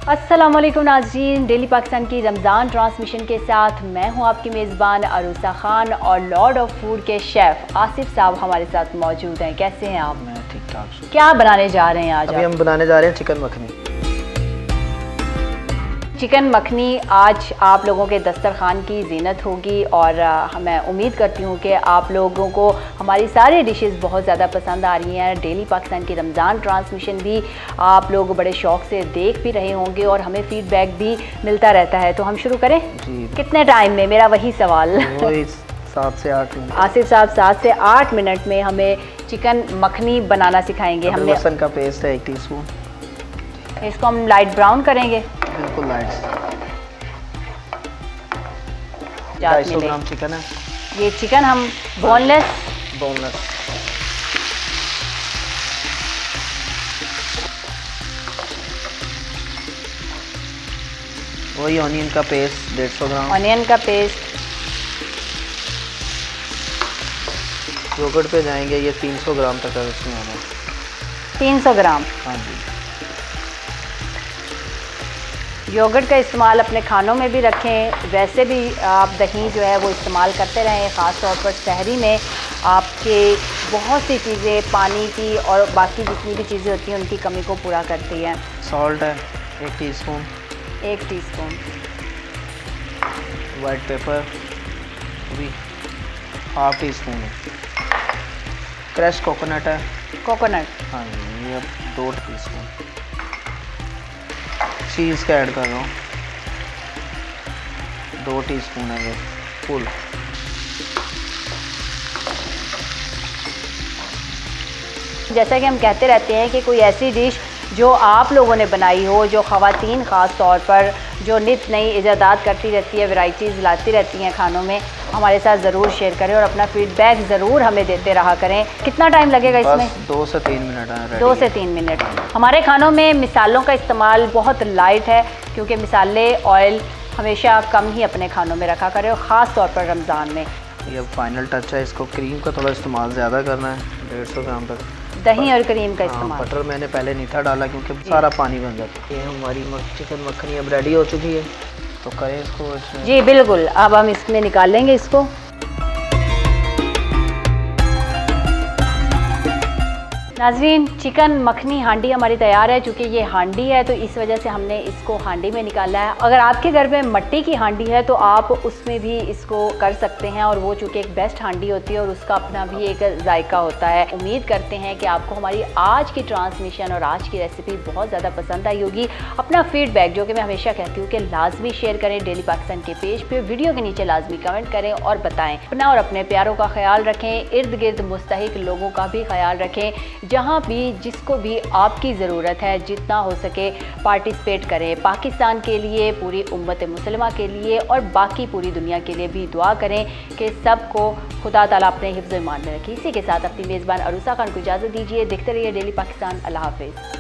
अस्सलामुअलैकुम नाज़रीन, डेली पाकिस्तान की रमज़ान ट्रांसमिशन के साथ मैं हूं आपकी मेज़बान अरूसा खान और लॉर्ड ऑफ फूड के शेफ़ आसिफ साहब हमारे साथ मौजूद हैं। कैसे हैं आप? मैं ठीक ठाक। क्या बनाने जा रहे हैं आज? अभी हम बनाने जा रहे हैं चिकन मखनी। चिकन मखनी आज आप लोगों के दस्तरखान की ज़ीनत होगी और मैं उम्मीद करती हूँ कि आप लोगों को हमारी सारी डिशेस बहुत ज़्यादा पसंद आ रही हैं। डेली पाकिस्तान की रमज़ान ट्रांसमिशन भी आप लोग बड़े शौक़ से देख भी रहे होंगे और हमें फ़ीडबैक भी मिलता रहता है। तो हम शुरू करें जी। कितने टाइम में? मेरा वही सवाल। 7 से 8 मिनट। आसिफ साहब 7 से 8 मिनट में हमें चिकन मखनी बनाना सिखाएंगे। हमने लहसुन का पेस्ट है 1 टीस्पून। इसको हम लाइट ब्राउन करेंगे, बिल्कुल लाइट। 250 ग्राम चिकन है। ये चिकन हम बोनलेस वही ऑनियन का पेस्ट 150 ग्राम। ऑनियन का पेस्ट। योगर्ट पे जाएंगे, ये 300 ग्राम तक है उसमें हमें। 300 ग्राम। हाँ जी। योगर्ट का इस्तेमाल अपने खानों में भी रखें, वैसे भी आप दही जो है वो इस्तेमाल करते रहें। ख़ास तौर पर सहरी में आपके बहुत सी चीज़ें पानी की और बाकी जितनी भी चीज़ें होती हैं उनकी कमी को पूरा करती हैं। सॉल्ट है 1 टीस्पून। 1 टीस्पून। वाइट पेपर भी 1/2 टीस्पून है। क्रश कोकोनट है। कोकोनट। हाँ जी, ये 2 टीस्पून। चीज़ का ऐड कर रहा हूँ, 2 टीस्पून है ये फुल। जैसा कि हम कहते रहते हैं कि कोई ऐसी डिश जो आप लोगों ने बनाई हो, जो ख़वातीन ख़ास तौर पर जो नित नई इजादात करती रहती है, वैरायटीज़ लाती रहती हैं खानों में, हमारे साथ ज़रूर शेयर करें और अपना फ़ीडबैक ज़रूर हमें देते रहा करें। कितना टाइम लगेगा इसमें? 2 से 3 मिनट है। 2 से 3 मिनट। हमारे खानों में मिसालों का इस्तेमाल बहुत लाइट है क्योंकि मिसाले ऑयल हमेशा कम ही अपने खानों में रखा करें और ख़ास तौर पर रमज़ान में। ये फाइनल टच है, इसको क्रीम का थोड़ा इस्तेमाल ज़्यादा करना है, 150 ग्राम तक। दही और क्रीम का इस्तेमाल। बटर मैंने पहले नहीं था डाला क्योंकि सारा पानी बन जाता है। ये हमारी चिकन मखनी अब रेडी हो चुकी है, तो करें इसको इसमें। जी बिल्कुल, अब हम इसमें निकाल लेंगे इसको। नाज़रीन, चिकन मखनी हांडी हमारी तैयार है। चूँकि ये हांडी है तो इस वजह से हमने इसको हांडी में निकाला है। अगर आपके घर में मिट्टी की हांडी है तो आप उसमें भी इसको कर सकते हैं और वो चूँकि एक बेस्ट हांडी होती है और उसका अपना भी एक जायका होता है। उम्मीद करते हैं कि आपको हमारी आज की ट्रांसमिशन और आज की रेसिपी बहुत ज़्यादा पसंद आई होगी। अपना फीडबैक, जो कि मैं हमेशा कहती हूँ कि लाजमी शेयर करें डेली पाकिस्तान के पेज पे, वीडियो के नीचे लाजमी कमेंट करें और बताएं। अपना और अपने प्यारों का ख्याल रखें, इर्द गिर्द मुस्तहिक लोगों का भी ख्याल रखें। जहाँ भी जिसको भी आपकी ज़रूरत है जितना हो सके पार्टिसिपेट करें। पाकिस्तान के लिए, पूरी उम्मत मुसलिमा के लिए और बाकी पूरी दुनिया के लिए भी दुआ करें कि सबको खुदा ताला अपने हिफ्ज़-ए-ईमान में रखे। इसी के साथ अपनी मेज़बान अरूसा खान को इजाज़त दीजिए। देखते रहिए डेली पाकिस्तान। अल्लाह हाफ़िज़।